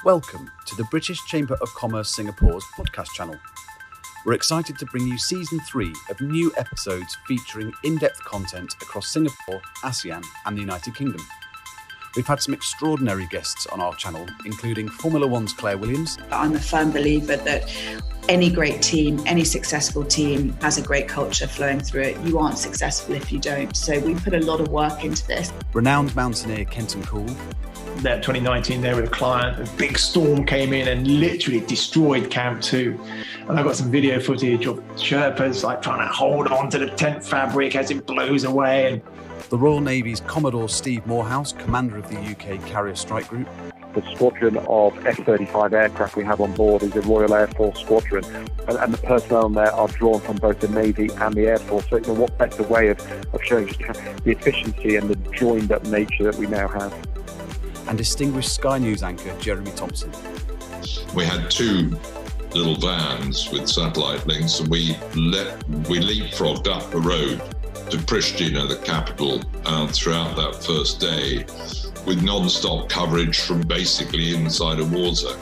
Welcome to the British Chamber of Commerce Singapore's podcast channel. We're excited to bring you Season 3 of new episodes featuring in-depth content across Singapore, ASEAN and the United Kingdom. We've had some extraordinary guests on our channel, including Formula One's Claire Williams. I'm a firm believer that any great team, any successful team has a great culture flowing through it. You aren't successful if you don't. So we put a lot of work into this. Renowned mountaineer Kenton Cool. That 2019 there with a client, a big storm came in and literally destroyed Camp 2. And I've got some video footage of Sherpas like trying to hold on to the tent fabric as it blows away. And the Royal Navy's Commodore Steve Morehouse, commander of the UK Carrier Strike Group. The squadron of F-35 aircraft we have on board is a Royal Air Force squadron, and the personnel there are drawn from both the Navy and the Air Force. So what better way of showing just the efficiency and the joined-up nature that we now have. And distinguished Sky News anchor Jeremy Thompson. We had two little vans with satellite links, and we leapfrogged up the road to Pristina, the capital, throughout that first day, with non-stop coverage from basically inside a war zone.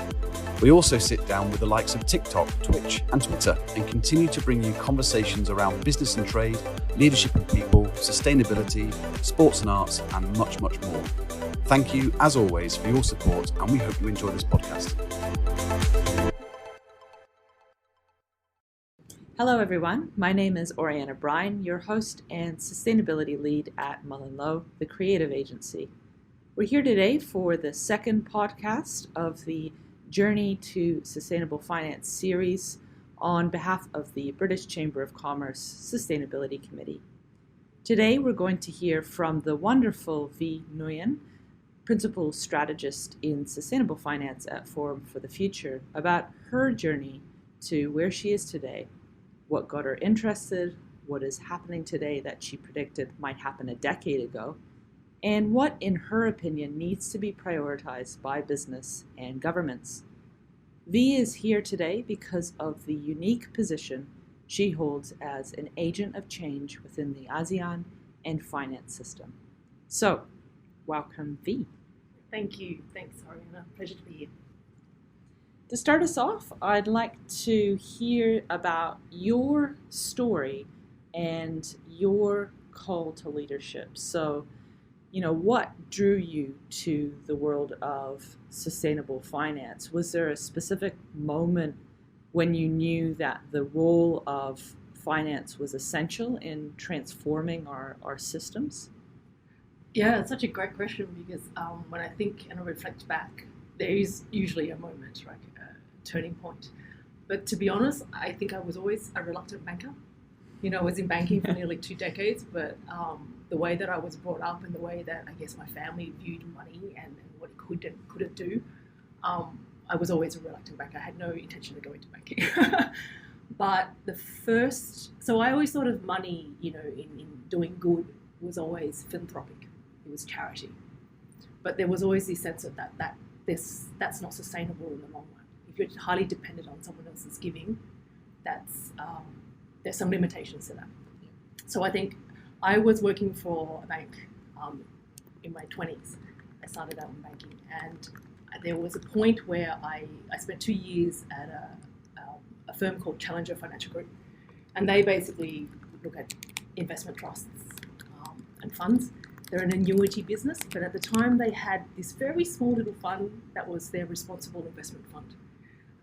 We also sit down with the likes of TikTok, Twitch and Twitter and continue to bring you conversations around business and trade, leadership and people, sustainability, sports and arts and much, much more. Thank you, as always, for your support and we hope you enjoy this podcast. Hello everyone, my name is Oriana Brine, your host and sustainability lead at Mullen the creative agency. We're here today for the second podcast of the Journey to Sustainable Finance series on behalf of the British Chamber of Commerce Sustainability Committee. Today we're going to hear from the wonderful Vi Nguyen, Principal Strategist in Sustainable Finance at Forum for the Future, about her journey to where she is today, what got her interested, what is happening today that she predicted might happen a decade ago, and what, in her opinion, needs to be prioritized by business and governments. Vi is here today because of the unique position she holds as an agent of change within the ASEAN and finance system. So, welcome, Vi. Thank you. Thanks, Oriana. Pleasure to be here. To start us off, I'd like to hear about your story and your call to leadership. So, what drew you to the world of sustainable finance? Was there a specific moment when you knew that the role of finance was essential in transforming our systems? Yeah, it's such a great question because when I think and I reflect back, there is usually a moment, right, a turning point. But to be honest, I think I was always a reluctant banker. I was in banking for nearly 2 decades, but the way that I was brought up and the way that I guess my family viewed money and what it could and couldn't do, I was always a reluctant banker. I had no intention of going to banking. But so I always thought of money, in doing good was always philanthropic. It was charity. But there was always this sense of that's not sustainable in the long run. If you're highly dependent on someone else's giving, there's some limitations to that. So I think I was working for a bank in my 20s. I started out in banking, and there was a point where I spent 2 years at a firm called Challenger Financial Group, and they basically look at investment trusts and funds. They're an annuity business, but at the time they had this very small little fund that was their responsible investment fund.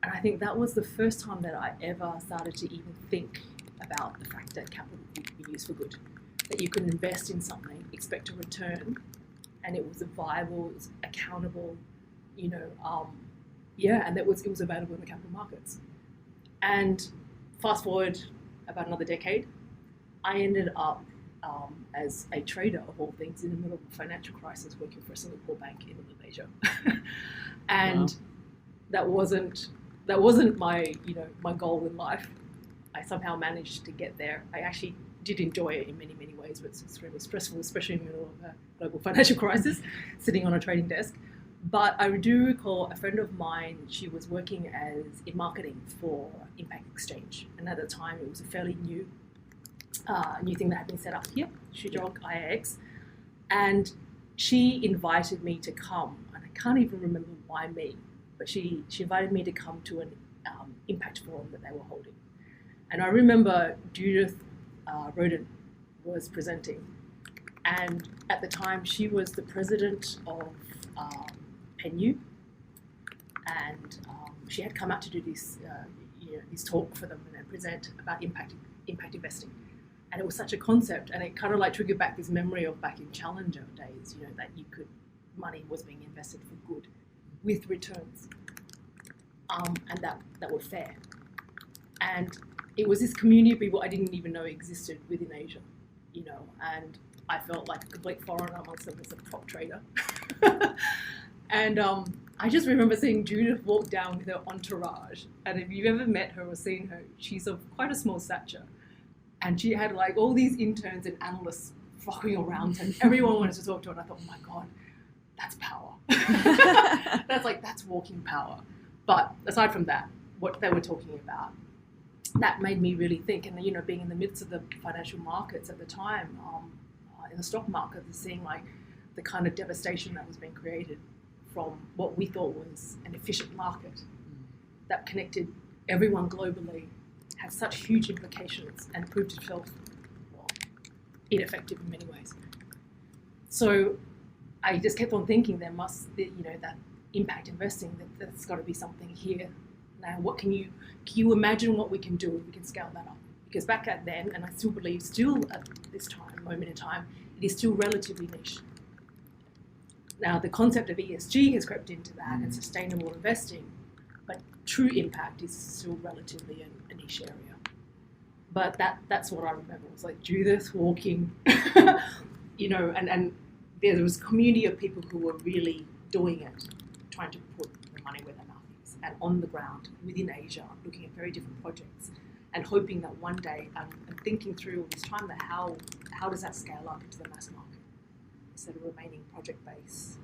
And I think that was the first time that I ever started to even think about the fact that capital could be used for good, that you could invest in something, expect a return, and it was viable, it was accountable, and it was available in the capital markets. And fast forward about another decade, I ended up as a trader of all things in the middle of a financial crisis, working for a Singapore bank in Malaysia. And wow. that wasn't my my goal in life. I somehow managed to get there. I actually did enjoy it in many, many ways, but it's extremely stressful, especially in the middle of a global financial crisis, sitting on a trading desk. But I do recall a friend of mine, she was working in marketing for Impact Exchange. And at the time, it was a fairly new thing that had been set up here, Shujog IAX. And she invited me to come, and I can't even remember why me, but she invited me to come to an impact forum that they were holding. And I remember Judith Rodin was presenting, and at the time she was the president of PenU, and she had come out to do this talk for them and present about impact investing. And it was such a concept, and it kind of like triggered back this memory of back in Challenger days, that money was being invested for good with returns, and that were fair. And it was this community of people I didn't even know existed within Asia, and I felt like a complete foreigner amongst them as a prop trader. And I just remember seeing Judith walk down with her entourage, and if you've ever met her or seen her, she's of quite a small stature, and she had like all these interns and analysts flocking around her, and everyone wanted to talk to her, and I thought, oh my God, that's power. that's walking power. But aside from that, what they were talking about, that made me really think. And being in the midst of the financial markets at the time, in the stock market, seeing like the kind of devastation that was being created from what we thought was an efficient market that connected everyone globally, had such huge implications and proved itself ineffective in many ways. So I just kept on thinking there must, that impact investing, that's got to be something here. Now, what can you imagine what we can do if we can scale that up? Because back at then, and I still believe at this moment in time, it is still relatively niche. Now, the concept of ESG has crept into that and sustainable investing, but true impact is still relatively a niche area. But that's what I remember. It was like Judith walking, and there was a community of people who were really doing it, trying to put the money where their mouth is, and on the ground within Asia, looking at very different projects, and hoping that one day, and thinking through all this time, that how does that scale up into the mass market instead of remaining project-based,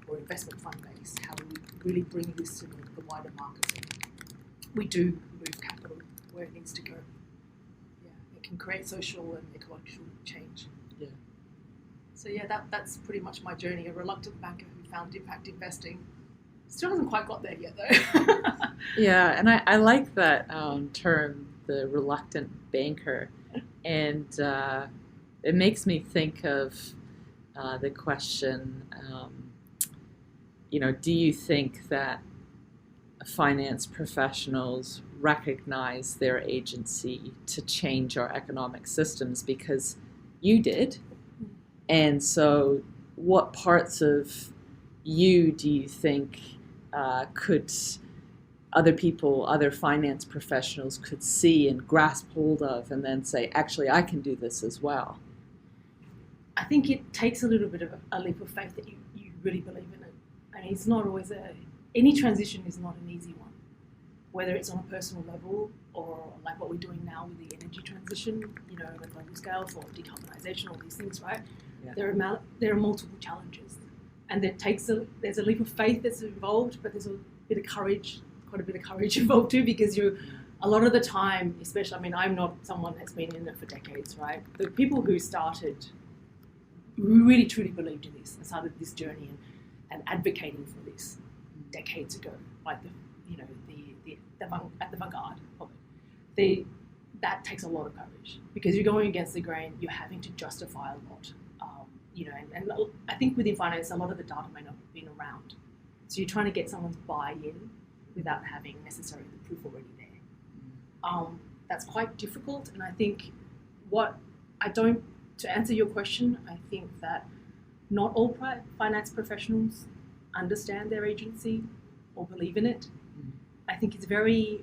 or investment fund-based? How do we really bring this to the wider markets? We do move capital where it needs to go. Yeah, it can create social and ecological change. Yeah. So that's pretty much my journey. A reluctant banker who found impact investing. Still hasn't quite got there yet, though. Yeah, and I like that term, the reluctant banker, and it makes me think of the question, do you think that finance professionals recognize their agency to change our economic systems? Because you did. And so what parts of you do you think could other finance professionals could see and grasp hold of and then say, actually, I can do this as well? I think it takes a little bit of a leap of faith that you really believe in it. I mean, it's not always any transition is not an easy one, whether it's on a personal level or like what we're doing now with the energy transition, on a global scale for decarbonisation, all these things, right? Yeah. There are multiple challenges, and there's a leap of faith that's involved, but there's a bit of courage, quite a bit of courage involved too, because a lot of the time, especially, I'm not someone that's been in it for decades, right? The people who really truly believed in this and started this journey and advocating for this decades ago, like at the vanguard of it. That takes a lot of courage, because you're going against the grain, you're having to justify a lot. And I think within finance, a lot of the data may not have been around. So you're trying to get someone's buy-in without having necessarily the proof already there. That's quite difficult, and I think to answer your question, I think that not all finance professionals understand their agency or believe in it. I think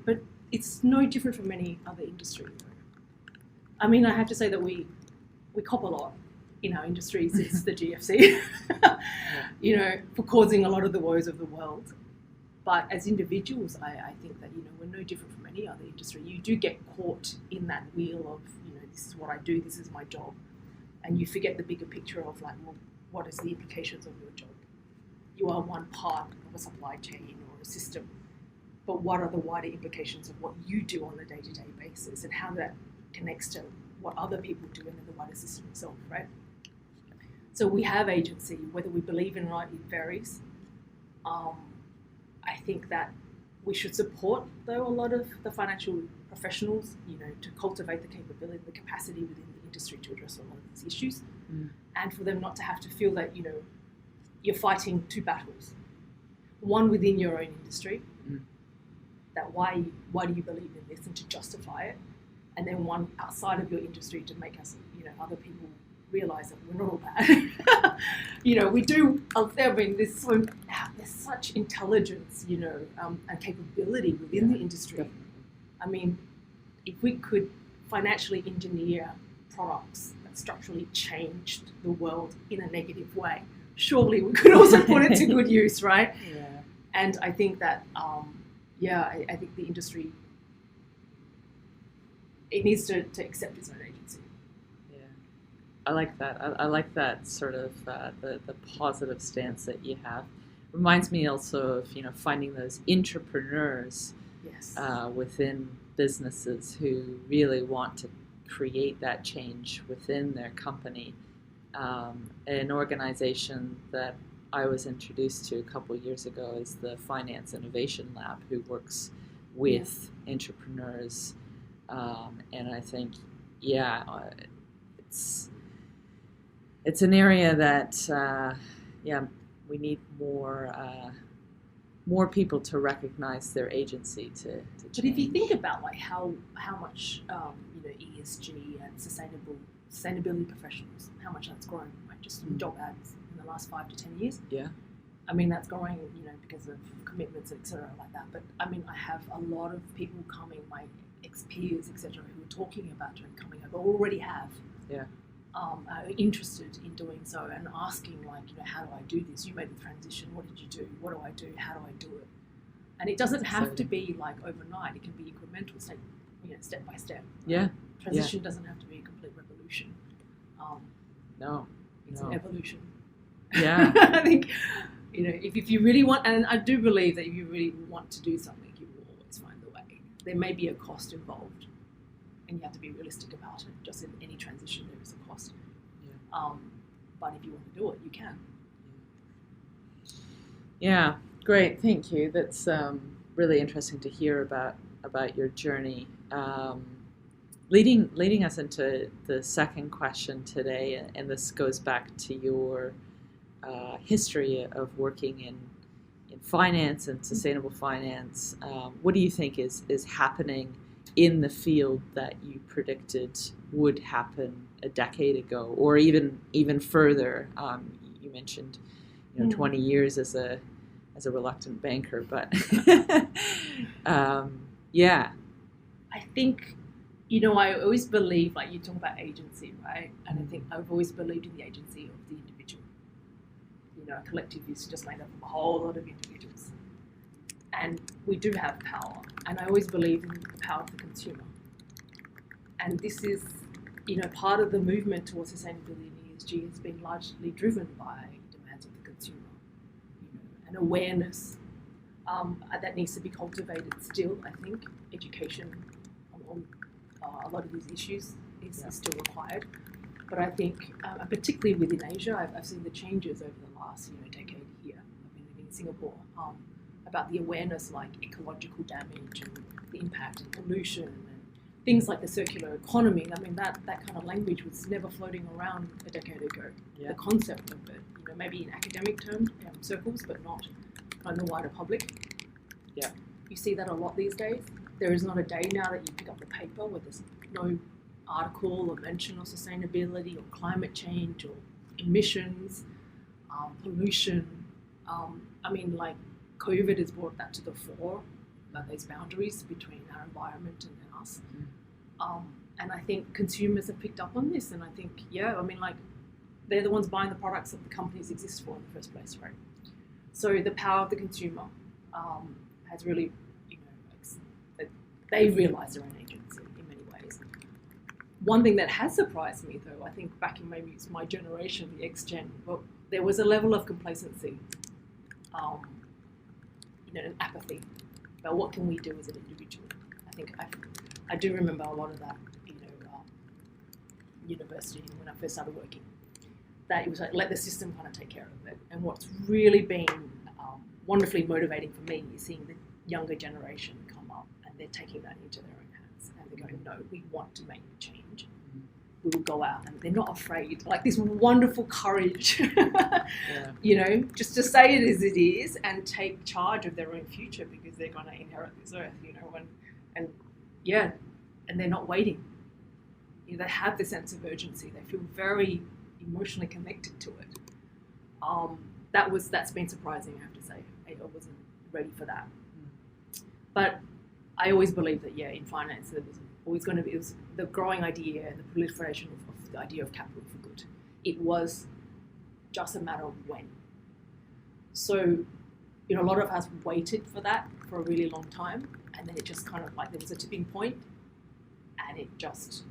but it's no different from any other industry. I mean, I have to say that we cop a lot in our industry since the GFC, for causing a lot of the woes of the world. But as individuals, I think that, we're no different from any other industry. You do get caught in that wheel of, this is what I do, this is my job. And you forget the bigger picture of what is the implications of your job? You are one part of a supply chain or a system, but what are the wider implications of what you do on a day-to-day basis, and how that connects to what other people do in the wider system itself, right? So we have agency, whether we believe in it or not, it varies. I think that we should support, though, a lot of the financial professionals, to cultivate the capability, the capacity within the industry to address a lot of these issues, and for them not to have to feel that, you're fighting two battles. One within your own industry, that why do you believe in this, and to justify it, and then one outside of your industry to make us, other people realize that we're not all bad. We do. I mean, there's such intelligence, and capability within the industry. Definitely. I mean, if we could financially engineer products that structurally changed the world in a negative way, surely we could also put it to good use, right? Yeah. And I think that, I think the industry, it needs to accept its own agency. Yeah, I like that. I like that sort of the positive stance that you have. Reminds me also of finding those entrepreneurs Yes. within businesses who really want to create that change within their company. An organization that I was introduced to a couple of years ago is the Finance Innovation Lab, who works with entrepreneurs. And I think, it's an area that, we need more people to recognize their agency to change. But if you think about like how much ESG and sustainability professionals, how much that's grown, right? Just from job ads in the last 5 to 10 years. Yeah. I mean, that's growing, because of commitments, etc., like that. But I mean, I have a lot of people coming, my ex-peers, etc., who are talking about coming over, already have. Yeah. Are interested in doing so and asking, like, how do I do this? You made the transition. What did you do? What do I do? How do I do it? And it doesn't have to be like overnight. It can be incremental, step by step. Yeah. Transition doesn't have to be a complete revolution. It's an evolution. Yeah. I think, if you really want, and I do believe that if you really want to do something, you will always find the way. There may be a cost involved, and you have to be realistic about it. Just in any transition, there is a cost. Yeah. But if you want to do it, you can. Yeah, great. Thank you. That's really interesting to hear about your journey. Leading us into the second question today, and this goes back to your history of working in finance and sustainable finance. What do you think is happening in the field that you predicted would happen a decade ago, or even further? You mentioned 20 years as a reluctant banker, but I think, I always believe, like, you talk about agency, right? And I think I've always believed in the agency of the individual. A collective is just made up of a whole lot of individuals. And we do have power. And I always believe in the power of the consumer. And this is, part of the movement towards sustainability and ESG has been largely driven by demands of the consumer. An awareness that needs to be cultivated still, I think. Education on a lot of these issues is still required. But I think, particularly within Asia, I've seen the changes over the last decade here. I've been living in Singapore, about the awareness, like ecological damage and the impact and pollution and things like the circular economy. I mean, that kind of language was never floating around a decade ago. Yeah. The concept of it, maybe in academic terms, circles, but not in the wider public. Yeah. You see that a lot these days. There is not a day now that you pick up the paper where there's no article or mention of sustainability or climate change or emissions, pollution. I mean, like, COVID has brought that to the fore, about those boundaries between our environment and us. And I think consumers have picked up on this, and I think, they're the ones buying the products that the companies exist for in the first place, right? So the power of the consumer has really, they realise their own agency in many ways. One thing that has surprised me, though, I think back in maybe it's my generation, the X-Gen, but there was a level of complacency, and apathy about what can we do as an individual. I think I do remember a lot of that, university when I first started working, that it was like, let the system kind of take care of it. And what's really been wonderfully motivating for me is seeing the younger generation come up and they're taking that into their own hands and they're going, no, we want to make the change. We will go out, and they're not afraid. Like this wonderful courage, just to say it as it is and take charge of their own future because they're going to inherit this earth, and they're not waiting. They have the sense of urgency. They feel very emotionally connected to it. That's been surprising, I have to say. I wasn't ready for that. But I always believed that, in finance, there was always going to be, it was the growing idea and the proliferation of the idea of capital for good. It was just a matter of when. So, a lot of us waited for that for a really long time, and then it just kind of like there was a tipping point, and it just,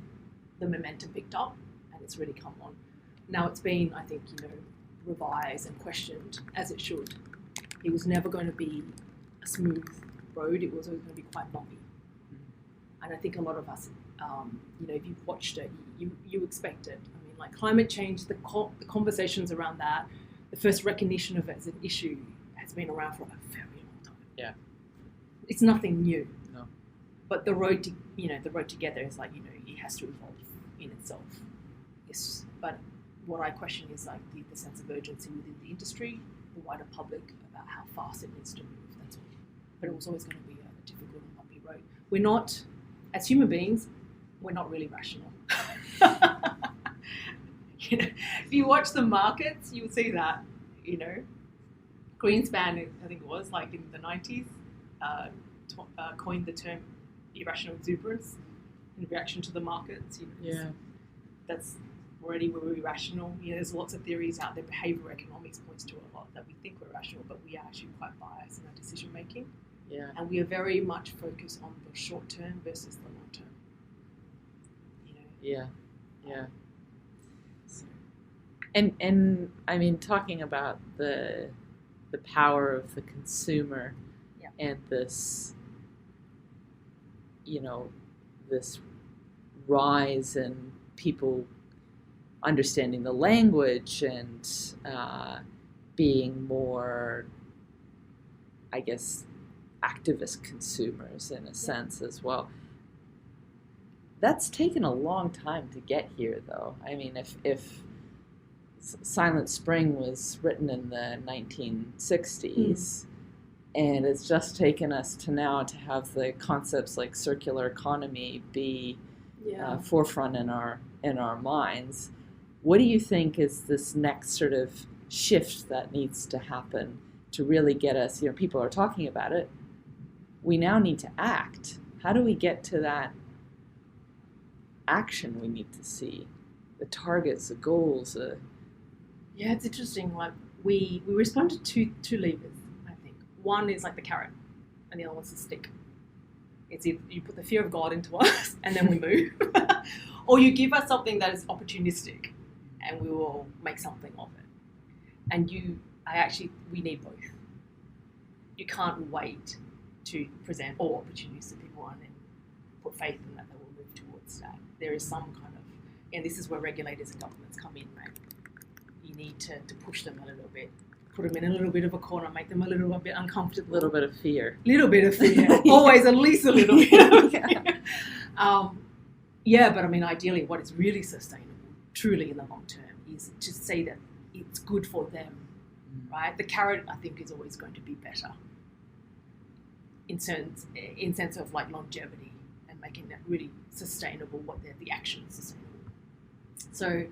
the momentum picked up, and it's really come on. Now it's been, I think, revised and questioned as it should. It was never going to be a smooth road. It was always going to be quite bumpy. And I think a lot of us, if you've watched it, you expect it. I mean, like climate change, the conversations around that, the first recognition of it as an issue has been around for a very long time. Yeah. It's nothing new. No. But the road together is like, it has to evolve in itself. Yes. But what I question is like the sense of urgency within the industry, the wider public, about how fast it needs to move. That's all. But it was always going to be a difficult and bumpy road. We're not, as human beings, we're not really rational. If you watch the markets, you will see that. Greenspan, I think it was like in the 90s, coined the term irrational exuberance in reaction to the markets. That's already we're irrational. There's lots of theories out there. Behavioral economics points to a lot that we think we're rational, but we are actually quite biased in our decision making. Yeah. And we are very much focused on the short term versus the long term. Yeah. And I mean, talking about the power of the consumer and this, this rise in people understanding the language and being more, I guess, activist consumers in a sense as well. That's taken a long time to get here, though. I mean, if Silent Spring was written in the 1960s, and it's just taken us to now to have the concepts like circular economy be forefront in our minds. What do you think is this next sort of shift that needs to happen to really get us? People are talking about it. We now need to act. How do we get to that action we need to see? The targets, the goals. Yeah, it's interesting. Like we respond to two levers, I think. One is like the carrot, and the other one's the stick. It's either you put the fear of God into us, and then we move, or you give us something that is opportunistic, and we will make something of it. And we need both. You can't wait to present all opportunities to people and then put faith in that they will move towards that. There is some kind of, and this is where regulators and governments come in, right? You need to push them a little bit, put them in a little bit of a corner, make them a little bit uncomfortable. A little bit of fear. Always at least a little bit of fear. But I mean, ideally, what is really sustainable, truly in the long term, is to say that it's good for them, right? The carrot, I think, is always going to be better in sense of like longevity and making that really sustainable, the action is sustainable. So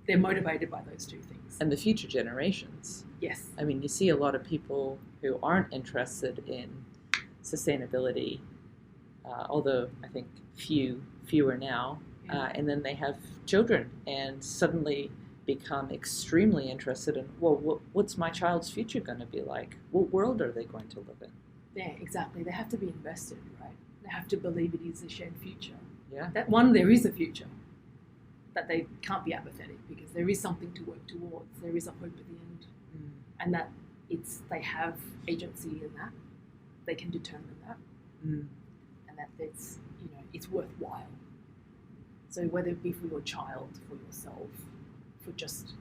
they're motivated by those two things. And the future generations. Yes. I mean, you see a lot of people who aren't interested in sustainability, although I think fewer now, and then they have children and suddenly become extremely interested in, what's my child's future going to be like? What world are they going to live in? Yeah, exactly. They have to be invested, right? They have to believe it is a shared future. Yeah. There is a future. That they can't be apathetic because there is something to work towards. There is a hope at the end, and that they have agency in that. They can determine that, and that it's worthwhile. So whether it be for your child, for yourself, for just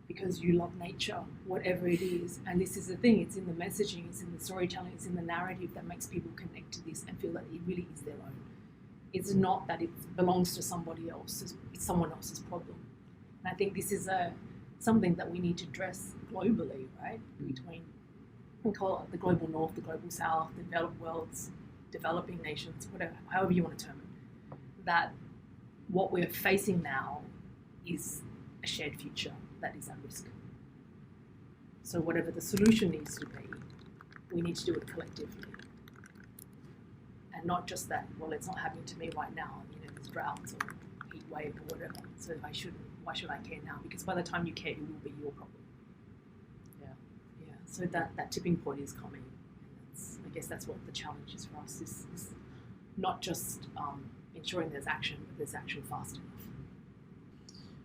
because you love nature, whatever it is. And this is the thing, it's in the messaging, it's in the storytelling, it's in the narrative that makes people connect to this and feel that it really is their own. It's not that it belongs to somebody else, it's someone else's problem. And I think this is something that we need to address globally, right? Between, we call it the global north, the global south, the developed worlds, developing nations, whatever, however you want to term it, that what we're facing now is a shared future that is at risk. So whatever the solution needs to be, we need to do it collectively. And not just that, well, it's not happening to me right now, there's droughts or heat wave or whatever, so why should I care now? Because by the time you care, it will be your problem. Yeah. So that tipping point is coming. I guess that's what the challenge is for us, is not just ensuring there's action, but there's action fast enough.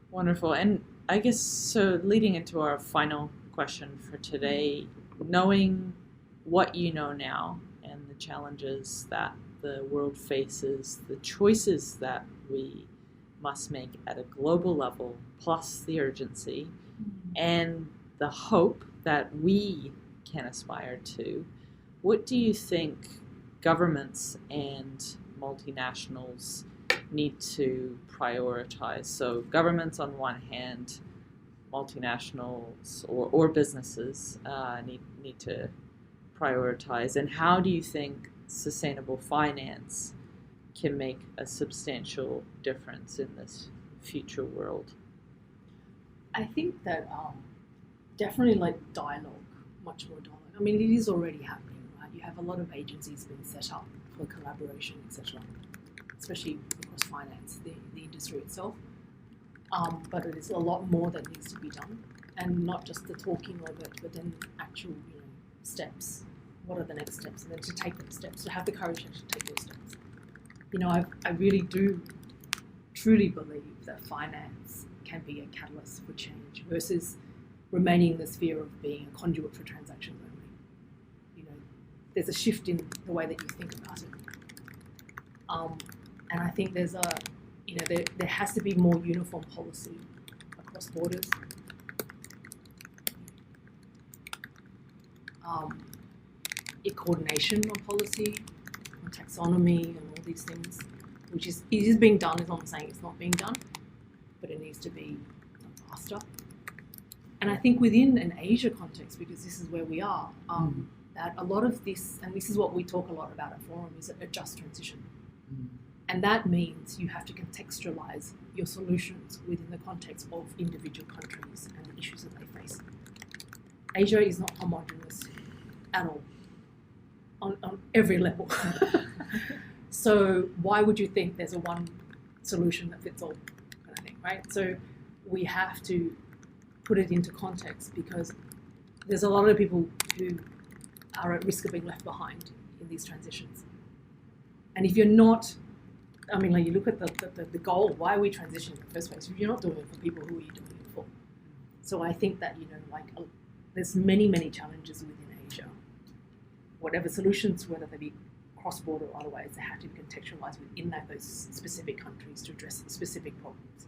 Wonderful. And I guess, so leading into our final question for today, knowing what you know now and the challenges that the world faces, the choices that we must make at a global level, plus the urgency and the hope that we can aspire to, what do you think governments and multinationals need to prioritize? So governments on one hand, multinationals or businesses need to prioritize, and how do you think sustainable finance can make a substantial difference in this future world? I think that definitely dialogue, much more dialogue. I mean, it is already happening, right? You have a lot of agencies being set up for collaboration, etc., especially across finance, the industry itself. But it is a lot more that needs to be done, and not just the talking of it, but then actual steps. What are the next steps? And then to take those steps, to have the courage to take those steps. I really do truly believe that finance can be a catalyst for change versus remaining in the sphere of being a conduit for transactions only. There's a shift in the way that you think about it. And I think there's there has to be more uniform policy across borders. Coordination on policy, on taxonomy, and all these things, it is being done. Is not saying it's not being done, but it needs to be faster. And I think within an Asia context, because this is where we are, that a lot of this, and this is what we talk a lot about at Forum, is a just transition. And that means you have to contextualize your solutions within the context of individual countries and the issues that they face. Asia is not homogeneous at all, on every level. So why would you think there's a one solution that fits all kind of thing, right? So we have to put it into context, because there's a lot of people who are at risk of being left behind in these transitions. And if you're not, you look at the goal, why are we transitioning in the first place? If you're not doing it for people, who are you doing it for? So I think that, there's many, many challenges within Asia. Whatever solutions, whether they be cross-border or otherwise, they have to be contextualized within those specific countries to address specific problems.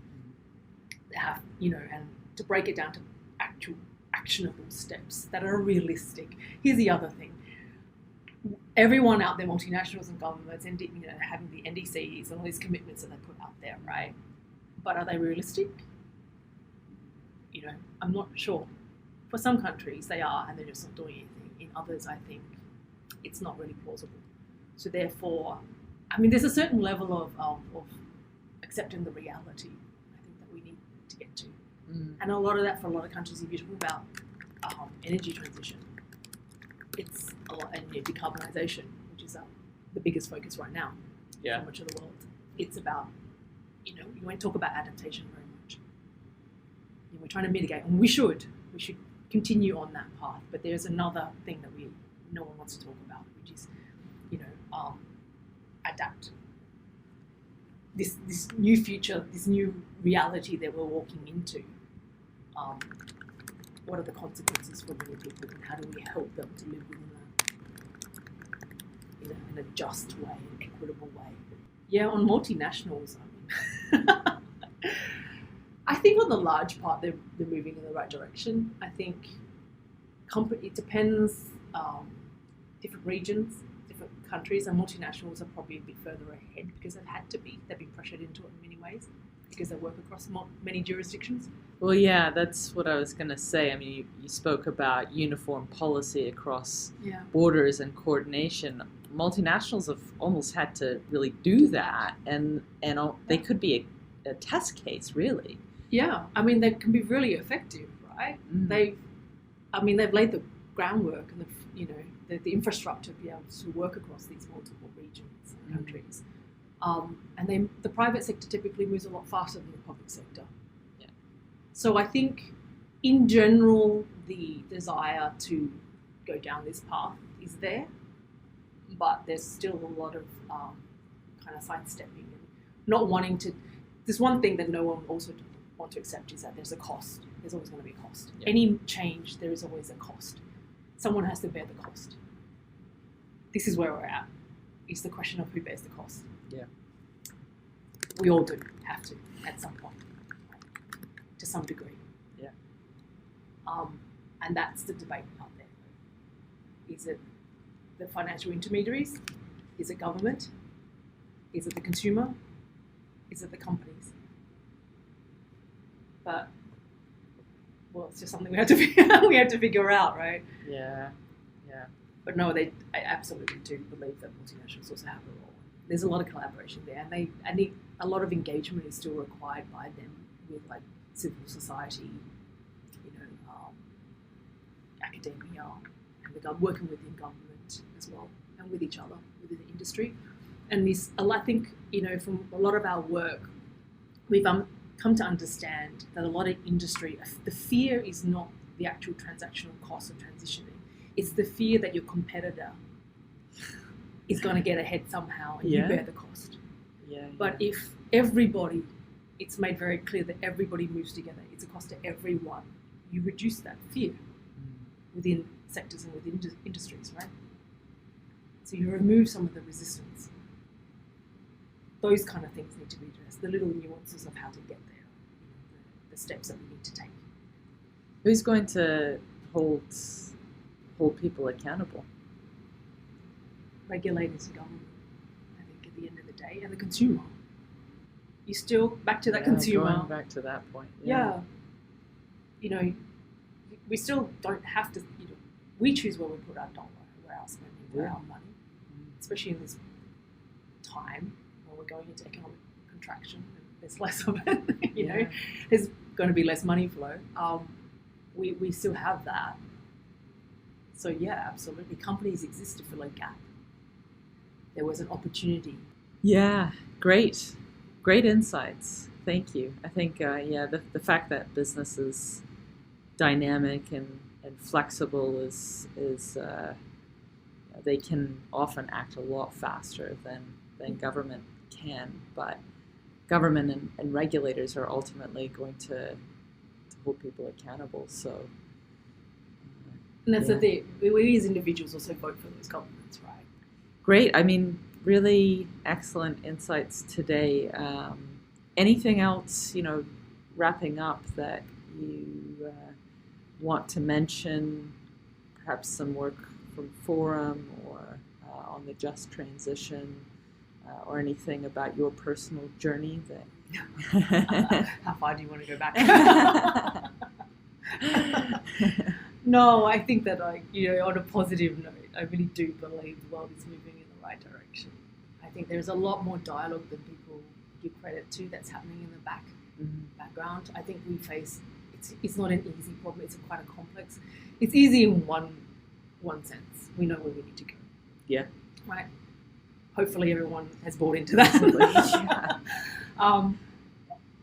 They have, and to break it down to actual actionable steps that are realistic. Here's the other thing. Everyone out there, multinationals and governments, and having the NDCs and all these commitments that they put out there, right? But are they realistic? I'm not sure. For some countries, they are, and they're just not doing anything. In others, I think it's not really plausible. So therefore, there's a certain level of accepting the reality, I think, that we need to get to. And a lot of that, for a lot of countries, if you talk about energy transition, it's a lot, and decarbonisation, which is the biggest focus right now for much of the world. It's about, you won't talk about adaptation very much. We're trying to mitigate, and we should continue on that path. But there's another thing that no one wants to talk about, which is, adapt. This new future, this new reality that we're walking into. What are the consequences for many people, and how do we help them to live within in a just way, an equitable way? Yeah, on multinationals, I think on the large part, they're moving in the right direction. I think it depends, different regions, different countries, and multinationals are probably a bit further ahead because they've had to be. They've been pressured into it in many ways because they work across many jurisdictions. Well, yeah, that's what I was going to say. I mean, you spoke about uniform policy across borders and coordination. Multinationals have almost had to really do that, and they could be a test case, really. Yeah, I mean, they can be really effective, right? They've laid the groundwork and the infrastructure to be able to work across these multiple regions and countries. And the private sector typically moves a lot faster than the public sector. Yeah. So I think, in general, the desire to go down this path is there, but there's still a lot of kind of sidestepping and not wanting to. There's one thing that no one also want to accept is that there's a cost. There's always going to be a cost. Yeah. Any change, there is always a cost. Someone has to bear the cost. This is where we're at. It's the question of who bears the cost. Yeah. We all do have to at some point, to some degree. Yeah. And that's the debate out there. Is it the financial intermediaries? Is it government? Is it the consumer? Is it the companies? But it's just something we have to figure out, right? Yeah, yeah. But no, I absolutely do believe that multinationals also have a role. There's a lot of collaboration there, and a lot of engagement is still required by them with like civil society, academia, and working within government as well, and with each other within the industry. And I think from a lot of our work, we've come to understand that a lot of industry, the fear is not the actual transactional cost of transitioning. It's the fear that your competitor is going to get ahead somehow and you bear the cost. Yeah. But if everybody, it's made very clear that everybody moves together, it's a cost to everyone, you reduce that fear within sectors and within industries, right? So you remove some of the resistance. Those kind of things need to be addressed, the little nuances of how to get there, the steps that we need to take. Who's going to hold people accountable? Regulators and government, I think, at the end of the day, and the consumer. You still, back to that consumer. Going back to that point. Yeah. We still don't have to, we choose where we put our dollar, where our spending, where our money, especially in this time when we're going into economic contraction and there's less of it, there's going to be less money flow. We still have that. So yeah, absolutely. Companies exist to fill a gap. There was an opportunity. Yeah, great insights. Thank you. I think, the fact that business is dynamic and flexible is they can often act a lot faster than government can, but government and regulators are ultimately going to hold people accountable. So, and that's the thing. We as individuals also vote for those governments, right? Great. I mean, really excellent insights today. Anything else, wrapping up that you want to mention? Perhaps some work from Forum or on the just transition, or anything about your personal journey that. How far do you want to go back? No, I think that on a positive note, I really do believe the world is moving in the right direction. I think there's a lot more dialogue than people give credit to that's happening in the background. I think we face, it's not an easy problem, it's quite a complex. It's easy in one sense. We know where we need to go. Yeah. Right? Hopefully everyone has bought into that.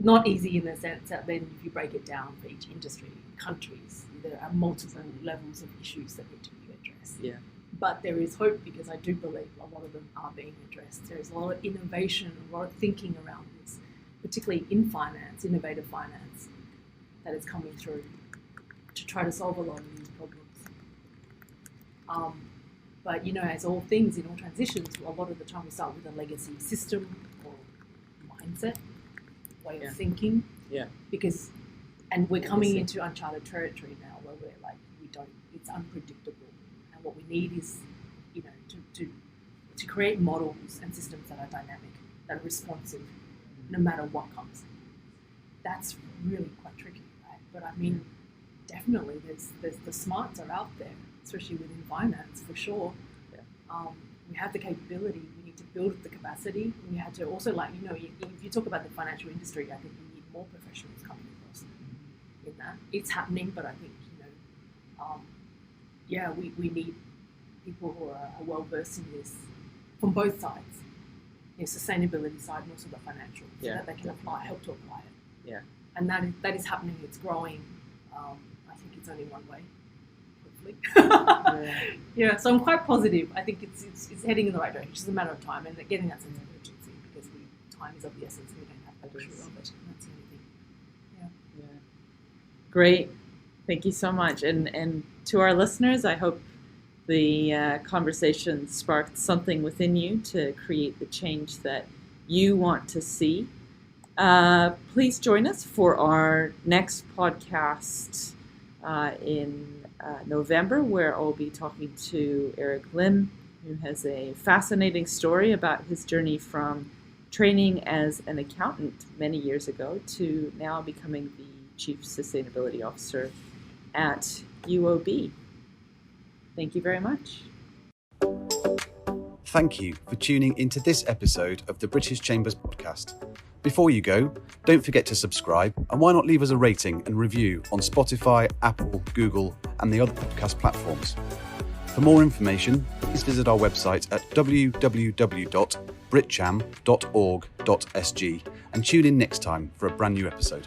Not easy in the sense that then if you break it down for each industry, countries, there are multiple levels of issues that need to be addressed. Yeah. But there is hope because I do believe a lot of them are being addressed. There is a lot of innovation, a lot of thinking around this, particularly in finance, innovative finance, that is coming through to try to solve a lot of these problems. But as all things in all transitions, a lot of the time we start with a legacy system or mindset, way of thinking, Yeah. Because, and we're coming into uncharted territory now where we're like, it's unpredictable. And what we need is, you know, to create models and systems that are dynamic, that are responsive, no matter what comes. That's really quite tricky, right? But I mean, definitely there's the smarts are out there, especially within finance, for sure. Yeah. We have the capability, we need to build the capacity. We had to also, like, you know, if you talk about the financial industry, I think we need more professionals coming across in that. It's happening, but I think, you know, we need people who are well versed in this from both sides, the sustainability side and also the financial, so that they can help to apply it. Yeah. And that is happening. It's growing. I think it's only one way, hopefully. Yeah. So I'm quite positive. I think it's heading in the right direction. It's just a matter of time and getting that sense of urgency, because time is of the essence. We don't have the luxury of it. That's the only thing. Yeah. Great. Thank you so much. And to our listeners, I hope the conversation sparked something within you to create the change that you want to see. Please join us for our next podcast in November, where I'll be talking to Eric Lim, who has a fascinating story about his journey from training as an accountant many years ago to now becoming the Chief Sustainability Officer at UOB. Thank you very much. Thank you for tuning into this episode of the British Chambers podcast. Before you go, don't forget to subscribe, and why not leave us a rating and review on Spotify, Apple, Google, and the other podcast platforms. For more information, please visit our website at www.britcham.org.sg and tune in next time for a brand new episode.